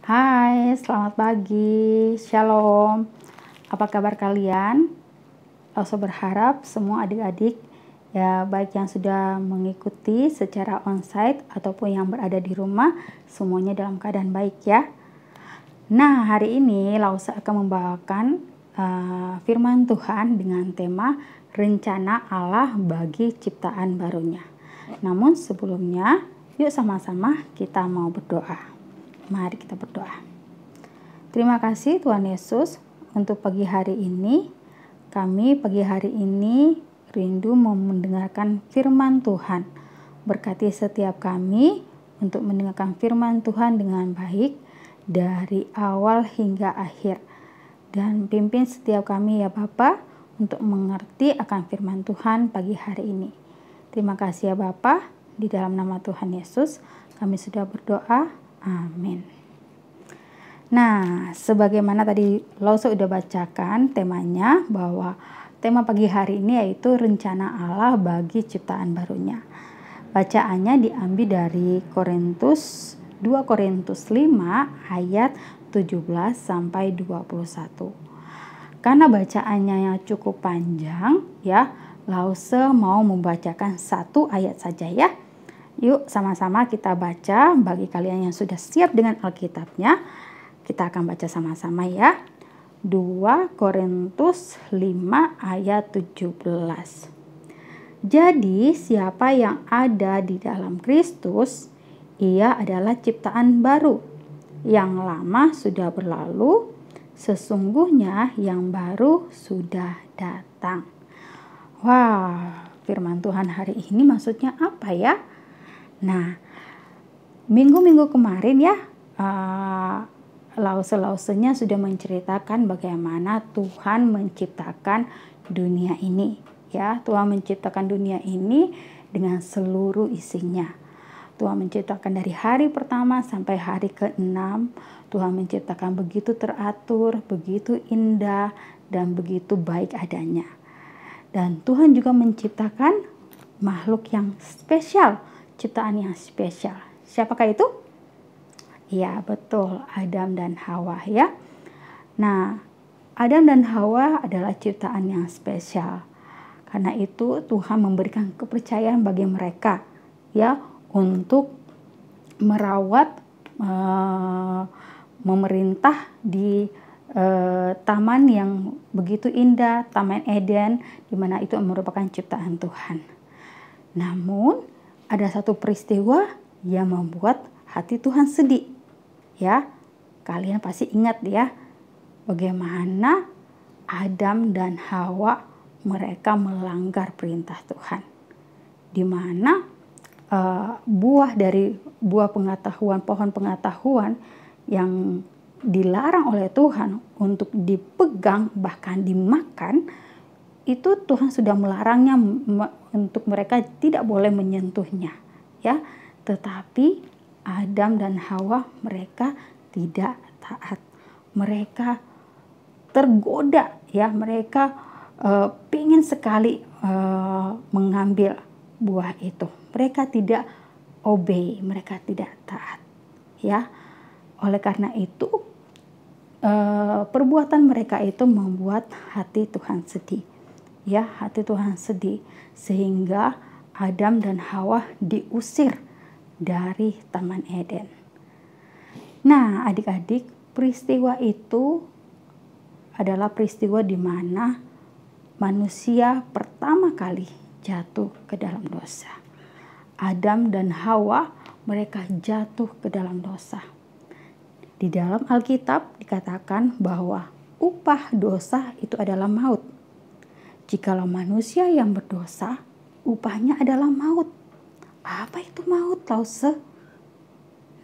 Hai, selamat pagi, shalom. Apa kabar kalian? Saya berharap semua adik-adik ya, baik yang sudah mengikuti secara onsite ataupun yang berada di rumah, semuanya dalam keadaan baik ya. Nah, hari ini Lausa akan membawakan firman Tuhan dengan tema rencana Allah bagi ciptaan barunya. Namun sebelumnya, yuk sama-sama kita mau berdoa. Mari kita berdoa. Terima kasih Tuhan Yesus untuk pagi hari ini. Kami pagi hari ini rindu mendengarkan firman Tuhan. Berkati setiap kami untuk mendengarkan firman Tuhan dengan baik dari awal hingga akhir. Dan pimpin setiap kami ya Bapa untuk mengerti akan firman Tuhan pagi hari ini. Terima kasih ya Bapa, di dalam nama Tuhan Yesus kami sudah berdoa. Amin. Nah, sebagaimana tadi Lausa sudah bacakan temanya, bahwa tema pagi hari ini yaitu rencana Allah bagi ciptaan barunya. Bacaannya diambil dari 2 Korintus 5 ayat 17 sampai 21. Karena bacaannya yang cukup panjang ya, Lausa mau membacakan 1 ayat saja ya. Yuk sama-sama kita baca. Bagi kalian yang sudah siap dengan Alkitabnya, kita akan baca sama-sama ya. 2 Korintus 5 ayat 17. Jadi siapa yang ada di dalam Kristus, ia adalah ciptaan baru. Yang lama sudah berlalu, sesungguhnya yang baru sudah datang. Wah, firman Tuhan hari ini maksudnya apa ya? Nah, minggu-minggu kemarin ya, lause-lausenya sudah menceritakan bagaimana Tuhan menciptakan dunia ini. Ya, Tuhan menciptakan dunia ini dengan seluruh isinya. Tuhan menciptakan dari hari pertama sampai hari ke-6. Tuhan menciptakan begitu teratur, begitu indah, dan begitu baik adanya. Dan Tuhan juga menciptakan makhluk yang spesial, ciptaan yang spesial. Siapakah itu? Ya, betul, Adam dan Hawa ya. Nah, Adam dan Hawa adalah ciptaan yang spesial. Karena itu Tuhan memberikan kepercayaan bagi mereka ya untuk merawat, memerintah di taman yang begitu indah, Taman Eden, di mana itu merupakan ciptaan Tuhan. Namun ada satu peristiwa yang membuat hati Tuhan sedih. Ya, kalian pasti ingat ya, bagaimana Adam dan Hawa mereka melanggar perintah Tuhan. Di mana buah dari buah pengetahuan, pohon pengetahuan yang dilarang oleh Tuhan untuk dipegang bahkan dimakan, itu Tuhan sudah melarangnya untuk mereka tidak boleh menyentuhnya ya. Tetapi Adam dan Hawa mereka tidak taat. Mereka tergoda ya, mereka ingin sekali mengambil buah itu. Mereka tidak obey, mereka tidak taat ya. Oleh karena itu perbuatan mereka itu membuat hati Tuhan sedih. Ya, hati Tuhan sedih sehingga Adam dan Hawa diusir dari Taman Eden. Nah, adik-adik, peristiwa itu adalah peristiwa di mana manusia pertama kali jatuh ke dalam dosa. Adam dan Hawa mereka jatuh ke dalam dosa. Di dalam Alkitab dikatakan bahwa upah dosa itu adalah maut. Jikalau manusia yang berdosa, upahnya adalah maut. Apa itu maut, Lause?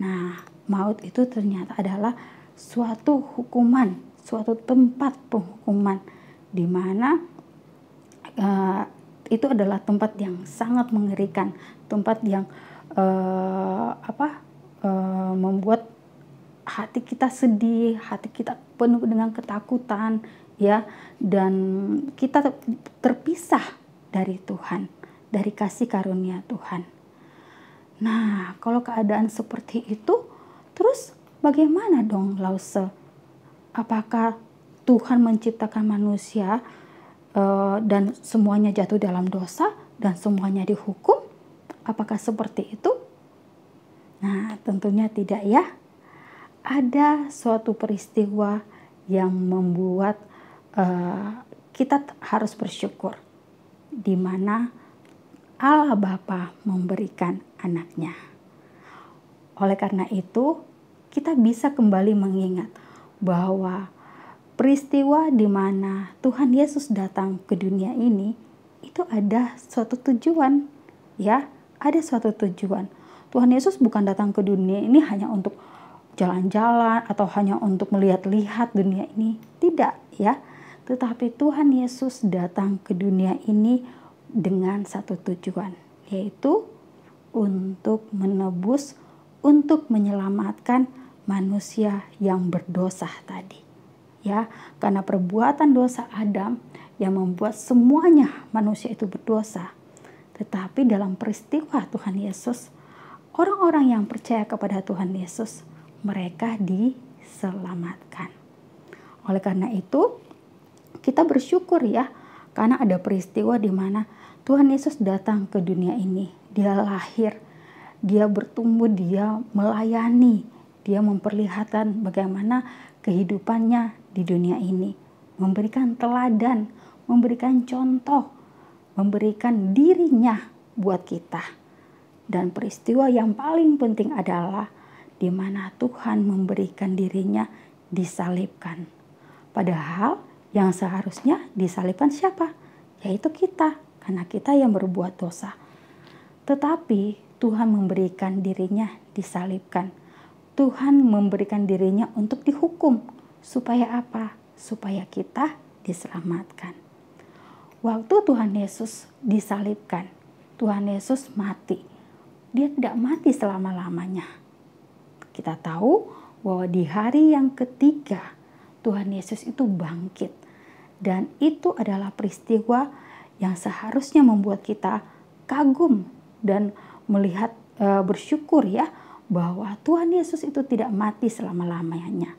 Nah, maut itu ternyata adalah suatu hukuman, suatu tempat penghukuman, di mana itu adalah tempat yang sangat mengerikan, tempat yang membuat hati kita sedih, hati kita penuh dengan ketakutan ya, dan kita terpisah dari Tuhan, dari kasih karunia Tuhan. Nah, kalau keadaan seperti itu, terus Bagaimana dong, Lause? Apakah Tuhan menciptakan manusia dan semuanya jatuh dalam dosa dan semuanya dihukum? Apakah seperti itu? Nah, tentunya tidak ya. Ada suatu peristiwa yang membuat kita harus bersyukur, di mana Allah Bapa memberikan anaknya. Oleh karena itu, kita bisa kembali mengingat bahwa peristiwa di mana Tuhan Yesus datang ke dunia ini itu ada suatu tujuan, ya, ada suatu tujuan. Tuhan Yesus bukan datang ke dunia ini hanya untuk jalan-jalan atau hanya untuk melihat-lihat dunia ini, tidak, ya. Tetapi Tuhan Yesus datang ke dunia ini dengan satu tujuan, yaitu untuk menebus, untuk menyelamatkan manusia yang berdosa tadi. Ya, karena perbuatan dosa Adam yang membuat semuanya manusia itu berdosa. Tetapi dalam peristiwa Tuhan Yesus, orang-orang yang percaya kepada Tuhan Yesus, mereka diselamatkan. Oleh karena itu, kita bersyukur ya, karena ada peristiwa di mana Tuhan Yesus datang ke dunia ini. Dia lahir, dia bertumbuh, dia melayani, dia memperlihatkan bagaimana kehidupannya di dunia ini, memberikan teladan, memberikan contoh, memberikan dirinya buat kita. Dan peristiwa yang paling penting adalah di mana Tuhan memberikan dirinya disalibkan. Padahal yang seharusnya disalibkan siapa? Yaitu kita, karena kita yang berbuat dosa. Tetapi Tuhan memberikan dirinya disalibkan. Tuhan memberikan dirinya untuk dihukum. Supaya apa? Supaya kita diselamatkan. Waktu Tuhan Yesus disalibkan, Tuhan Yesus mati. Dia tidak mati selama-lamanya. Kita tahu bahwa di hari yang ketiga, Tuhan Yesus itu bangkit. Dan itu adalah peristiwa yang seharusnya membuat kita kagum dan melihat bersyukur ya, bahwa Tuhan Yesus itu tidak mati selama-lamanya.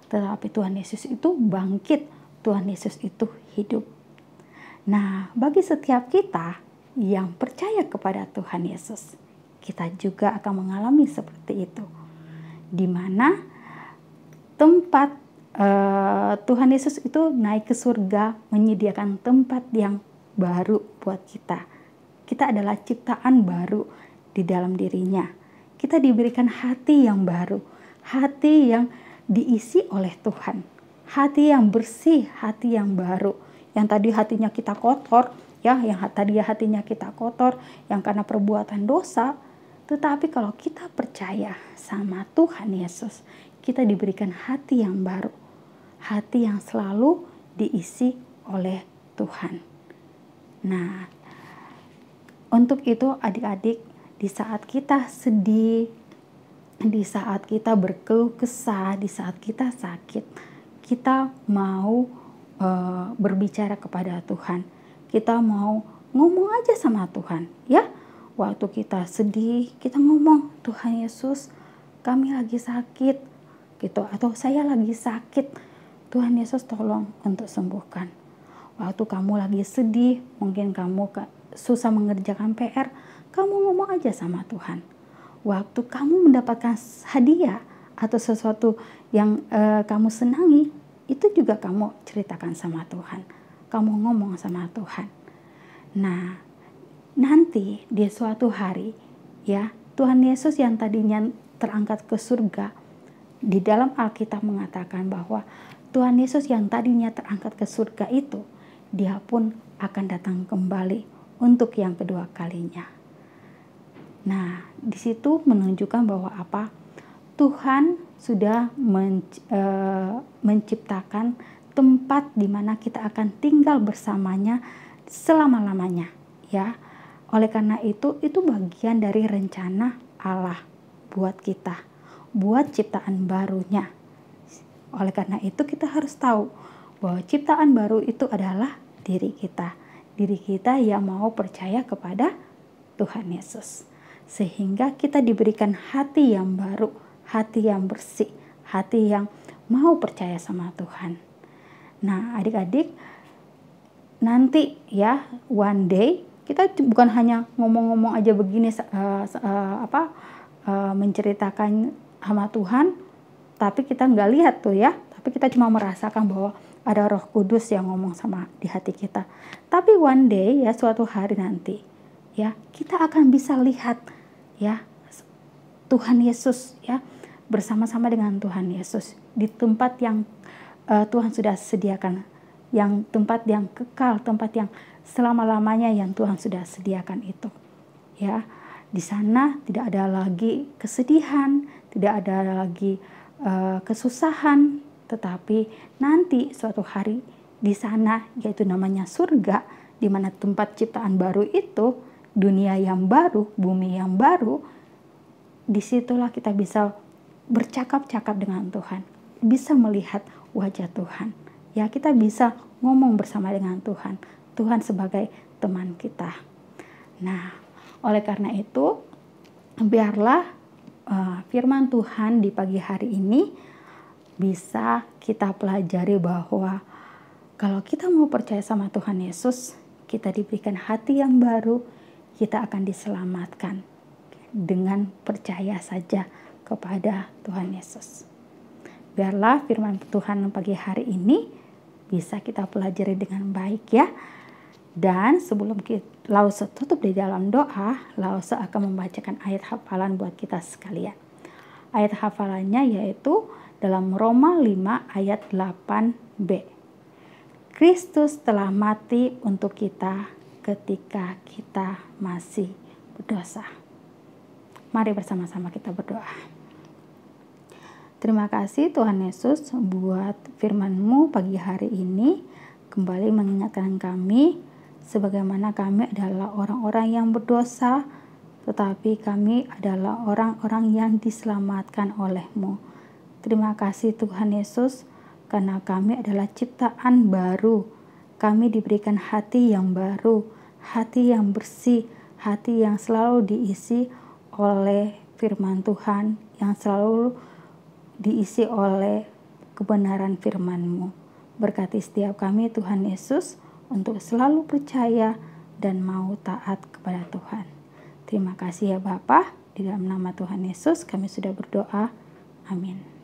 Tetapi Tuhan Yesus itu bangkit, Tuhan Yesus itu hidup. Nah, bagi setiap kita yang percaya kepada Tuhan Yesus, kita juga akan mengalami seperti itu. Di mana tempat Tuhan Yesus itu naik ke surga, menyediakan tempat yang baru buat kita. Kita adalah ciptaan baru di dalam dirinya. Kita diberikan hati yang baru, hati yang diisi oleh Tuhan, hati yang bersih, hati yang baru. Yang tadi hatinya kita kotor, ya, yang tadi hatinya kita kotor, yang karena perbuatan dosa. Tetapi kalau kita percaya sama Tuhan Yesus, kita diberikan hati yang baru, hati yang selalu diisi oleh Tuhan. Nah, untuk itu adik-adik, di saat kita sedih, di saat kita berkeluh kesah, di saat kita sakit, kita mau berbicara kepada Tuhan. Kita mau ngomong aja sama Tuhan, ya. Waktu kita sedih, kita ngomong, Tuhan Yesus, kami lagi sakit, gitu, atau saya lagi sakit. Tuhan Yesus tolong untuk sembuhkan. Waktu kamu lagi sedih, mungkin kamu susah mengerjakan PR, kamu ngomong aja sama Tuhan. Waktu kamu mendapatkan hadiah atau sesuatu yang kamu senangi, itu juga kamu ceritakan sama Tuhan. Kamu ngomong sama Tuhan. Nah, nanti di suatu hari, ya, Tuhan Yesus yang tadinya terangkat ke surga, di dalam Alkitab mengatakan bahwa Tuhan Yesus yang tadinya terangkat ke surga itu, dia pun akan datang kembali untuk yang kedua kalinya. Nah, di situ menunjukkan bahwa apa? Tuhan sudah menciptakan tempat di mana kita akan tinggal bersamanya selama-lamanya, ya. Oleh karena itu bagian dari rencana Allah buat kita, buat ciptaan barunya. Oleh karena itu kita harus tahu bahwa ciptaan baru itu adalah diri kita yang mau percaya kepada Tuhan Yesus. Sehingga kita diberikan hati yang baru, hati yang bersih, hati yang mau percaya sama Tuhan. Nah, adik-adik, nanti ya one day kita bukan hanya ngomong-ngomong aja begini menceritakan sama Tuhan, tapi kita nggak lihat tuh ya, tapi kita cuma merasakan bahwa ada Roh Kudus yang ngomong sama di hati kita. Tapi one day ya, suatu hari nanti ya, kita akan bisa lihat ya Tuhan Yesus ya, bersama-sama dengan Tuhan Yesus di tempat yang Tuhan sudah sediakan, yang tempat yang kekal, tempat yang selama-lamanya yang Tuhan sudah sediakan itu. Ya, di sana tidak ada lagi kesedihan, tidak ada lagi kesusahan, tetapi nanti suatu hari di sana, yaitu namanya surga, di mana tempat ciptaan baru itu, dunia yang baru, bumi yang baru, disitulah kita bisa bercakap-cakap dengan Tuhan, bisa melihat wajah Tuhan. Ya, kita bisa ngomong bersama dengan Tuhan, Tuhan sebagai teman kita. Nah, oleh karena itu, biarlah firman Tuhan di pagi hari ini bisa kita pelajari bahwa kalau kita mau percaya sama Tuhan Yesus, kita diberikan hati yang baru, kita akan diselamatkan dengan percaya saja kepada Tuhan Yesus. Biarlah firman Tuhan pagi hari ini bisa kita pelajari dengan baik ya. Dan sebelum Lause tutup di dalam doa, Lause akan membacakan ayat hafalan buat kita sekalian. Ayat hafalannya yaitu dalam Roma 5 ayat 8b. Kristus telah mati untuk kita ketika kita masih berdosa. Mari bersama-sama kita berdoa. Terima kasih Tuhan Yesus buat firman-Mu pagi hari ini. Kembali mengingatkan kami sebagaimana kami adalah orang-orang yang berdosa, tetapi kami adalah orang-orang yang diselamatkan oleh-Mu. Terima kasih Tuhan Yesus, karena kami adalah ciptaan baru. Kami diberikan hati yang baru, hati yang bersih, hati yang selalu diisi oleh firman Tuhan, yang selalu diisi oleh kebenaran firman-Mu. Berkati setiap kami Tuhan Yesus, untuk selalu percaya dan mau taat kepada Tuhan. Terima kasih ya Bapa, di dalam nama Tuhan Yesus kami sudah berdoa. Amin.